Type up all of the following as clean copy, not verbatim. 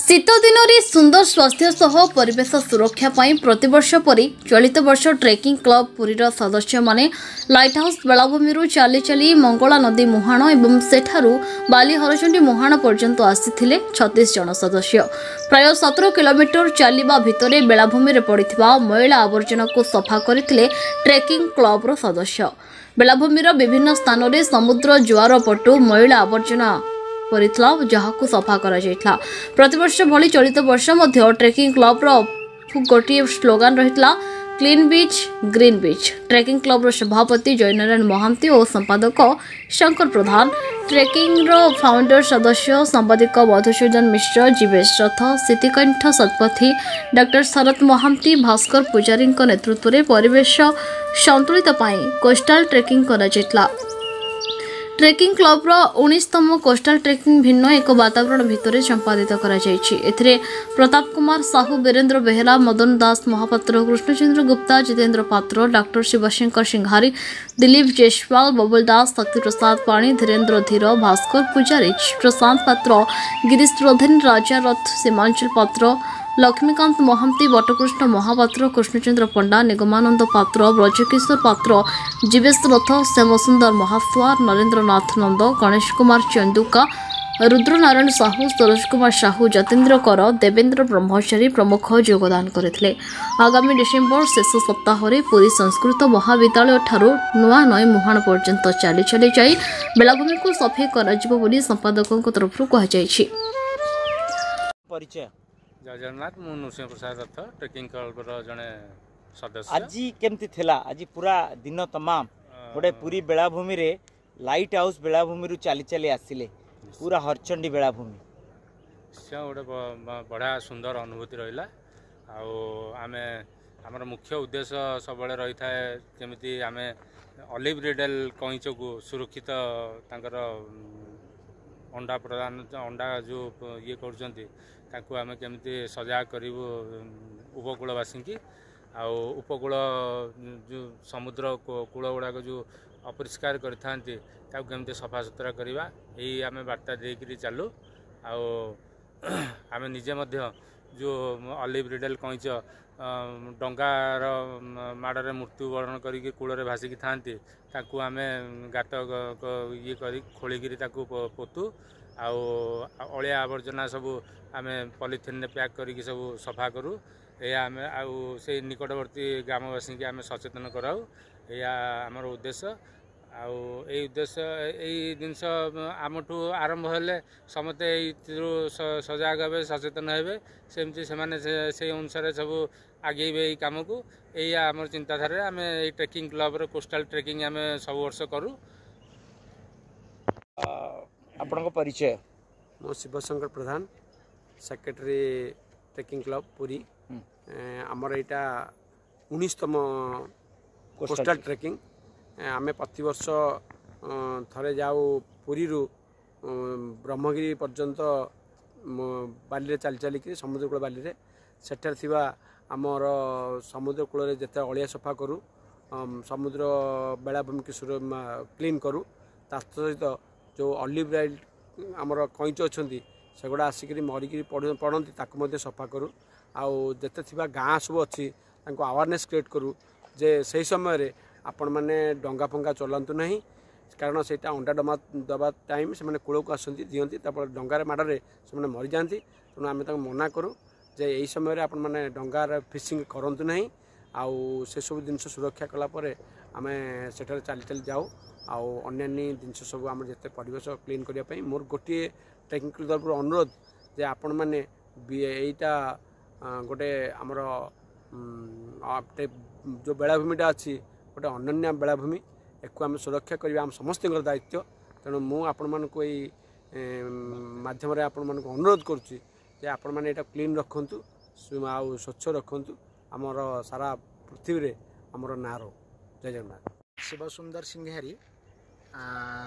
शीत दिन में सुंदर स्वास्थ्य सह परिवेश सुरक्षा प्रतिवर्ष परी चलित वर्ष ट्रेकिंग क्लब पुरीर सदस्य माने लाइट हाउस बेलाभूमि चली चली मंगला नदी मुहाण और सेठारू बाली हरचंडी मुहाण पर्यंत आसी 36 जन सदस्य प्राय 17 किलोमीटर चलवा भितर बेलाभूमि पड़ा मैला आवर्जना को सफा करते ट्रेकिंग क्लब सदस्य बेलाभूमिर विभिन्न स्थान में समुद्र जुआर पटु मैला आवर्जना परितला जहाकु सफा करा जायतला। प्रतिवर्ष भली चलित वर्ष मध्य ट्रेकिंग क्लब रो गोटे स्लोगान रहितला क्लीन बीच ग्रीन बीच। ट्रेकिंग क्लब रो सभापति जयनारायण महांती और संपादक शंकर प्रधान, ट्रेकिंग रो फाउंडर सदस्य सांबादिक मधुसूदन मिश्र, जीवेश रथ, सितिकंठ सतपथी, डॉक्टर शरत महांती, भास्कर पुजारी नेतृत्व में परिवेश संतुलित कोस्टाल ट्रेकिंग करा जायतला। ट्रेकिंग क्लब रो 19तम कोस्टाल ट्रेकिंग भिन्न एक वातावरण भितर संपादित करा जायछि। एथिरे प्रताप कुमार साहू, वीरेंद्र बेहरा, मदन दास महापात्र, कृष्णचंद्र गुप्ता, जितेंद्र पात्र, डॉक्टर शिवशंकर सिंघारी, दिलीप जयसवाल, बबुल दास, शक्ति प्रसाद पाणी, धीरेन्द्र धीर, भास्कर पुजारी, प्रशांत पात्र, गिरीश रोधन, राजा रथ, सीमांचल पात्र, लक्ष्मीकांत महांती, बटकृष्ण महापात्र, कृष्णचंद्र पंडा, निगमानंद पात्र, ब्रजकिशोर पात्र, जीवेश रथ, श्यामसुंदर महास्वार, नरेंद्रनाथ नंद, गणेश कुमार चंदुका, रुद्रनारायण साहू, सरोज कुमार साहू, जतेन्द्र कर, देवेंद्र ब्रह्मचारी प्रमुख योगदान करथिले। आगामी डिसेम्बर शेष सप्ताह में पुरी संस्कृत महाविद्यालय ठारू नुआ नई मुहाण पर्यंत चली चली जाई बेलाभूमि को सफाई कराजिबो बोली संपादकों तरफ कहुଯାଇଛି। परिचय जय जगन्नाथ मु नृसिंह प्रसाद रथ ट्रेकिंग क्लब जड़े सदस्य। आज केमती थिला आज पूरा दिन तमाम गोटे पूरी बेलाभूमि रे लाइट हाउस बेलाभूमि चली चली आसिले पूरा हरचंडी बेलाभूमि से गोटे बढ़िया सुंदर अनुभूति रहा। आमे आमर मुख्य उद्देश्य सब रही था जमी आम ऑलिव रिडेल कईच को सुरक्षित तांकर अंडा प्रदान अंडा जो ये करताकू आम केमी सजाग करूँ उपकूलवासी की उपकूल जो समुद्र कूल गुड़ाक जो अपरिष्कार करते सफा सुतरा करवा यही आम वार्ता देकर चलू आम निजे जो ऑलिव रिडेल कईच डंगार माड़े मृत्युवरण करके कूल भासिकी था आम गात ये खोलिकी पोतु अलिया आवर्जना सब आम पॉलिथिन पैक करके सब सफा करूँ या आम से निकटवर्ती ग्रामवासी की आम सचेतन कराऊ या आमर उद्देश्य उद्देश्य यही जिनस आमठू आरंभ हेले समस्ते सजाग हे सचेतन हे सेमती से अनुसार सब आगे यही कम को यही आम चिंताधारा आम ट्रेकिंग क्लब कोस्टाल ट्रेकिंग आम सब वर्ष करूँ। आपण परिचय मो शिवशंकर प्रधान सेक्रेटरी ट्रेकिंग क्लब पुरी आमर यहाँ 19तम कोस्टाल ट्रेकिंग आमे प्रतिवर्ष थरे जाऊ पुरी ब्रह्मगिरी पर्यंत बाली चली चलिक समुद्र कूल बाली सेठार थिबा आमर समुद्र कूल जिते अलिया सफा करूँ समुद्र बेलाभूमि की क्लीन करूँ ता सहित जो ऑलिव राइड आमर कईच अच्छा से गुड़ा आसिक मरिकी पड़ती ताकू सफा करूँ आते थिबा गाँ सब अच्छी अवेयरनेस क्रिएट करूँ जे से समय आपण मैंने डंगा फंगा चलातु ना कारण से अंडा डमा दबा टाइम से कूल को आसती दिखती डंगार माड़े से मरी जाती तेणु आम मना करूँ जे यही समय आपण मैंने डंगार फिशिंग करूँ ना से सब जिन सुरक्षा कलापर आम सेठार चली चली जाऊ अन्य जिनस सब आम जिते परिवेश क्लीन करने मोर गोटे ट्रेकिंग तरफ अनुरोध जे आपण मैंने यहीटा गोटे आमर जो बेलाभूमिटा अच्छी गोटे अनन्या बेलाभूमि एक आम सुरक्षा करवा आम समस्त दायित्व तेणु मु आपण मानक मध्यम अनुरोध करुच्ची आपण मैंने यहाँ क्लीन रखु स्वच्छ रखु आमर सारा पृथ्वी रे आमर नारो। जय जगन्नाथ। शिव सुंदर सिंघारी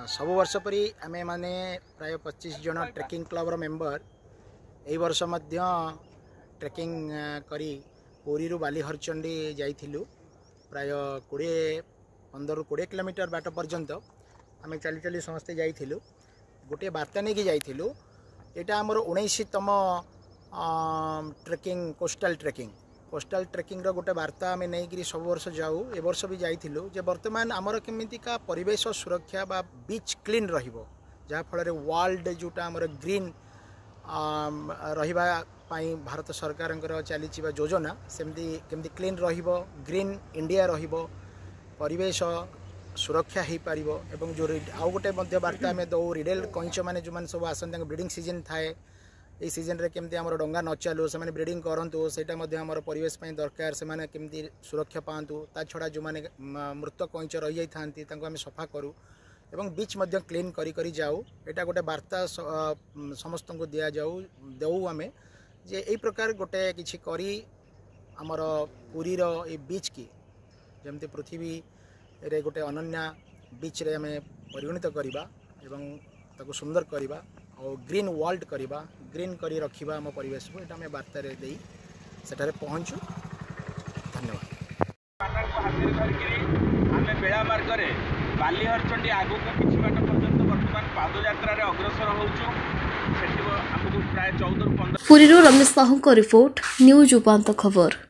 सब वर्ष परी आमे माने प्राय 25 जन ट्रेकिंग क्लब मेंबर यही वर्ष मध्य ट्रेकिंग करी पुरी बाली हरचंडी जाइथिलु प्राय 15-20 किलोमीटर बाट पर्यंत आम चली चली समस्ते जाइथिलु गोटे वार्ता नहीं कि जाइथिलु। एटा हमर 19तम ट्रेकिंग कोस्टाल ट्रेकिंग गोटे वार्ता आम नहीं सब वर्ष जाऊ ए वर्ष भी जाइलु जे वर्तमान आमर केमितिका परिवेश सुरक्षा बा बीच क्लीन रहिबो जहाँफल वर्ल्ड जोटा आमर ग्रीन रहिबा पाई भारत सरकार चली योजना सेमती केमती क्लीन रहिबो ग्रीन इंडिया रहिबो परिवेश सुरक्षा हो पार एवं जो आउ गोटे वार्ता आम दौ रिडेल कईच मैंने जो सब आसते ब्रिडिंग सीजन थाए ये सीजन रे केमती आमर डंगा न चलू से ब्रिडिंग करूँ से परिवेश दरकार से केमती सुरक्षा पातु ता छड़ा जो मैंने मृत कईच रही जाती आम सफा करूँ एवं बीच क्लीन करी जाऊ यहाँ गोटे वार्ता समस्त को दि जाऊ दौ आम जे यही प्रकार गोटे किसी करी आमर पुरीर ये बीच की जमती पृथ्वी रे गोटे अनन्या बीच रे आमे परिगणित करिबा एवं ताको सुंदर करिबा और ग्रीन वर्ल्ड करिबा ग्रीन करी रखिबा हम परिवेश को एटा आमे वार्ता रे देई सेटारे पहुंचू। धन्यवाद। आमे बेड़ा मार्ग रे बालीहरचंडी आगु को किछि बाट पर्यंत वर्तमान पादयात्रा रे अग्रसर होउछु सेठी हमकु प्राय 14 15 पुरीरो रमेश साहू को रिपोर्ट न्यूज उपांत खबर।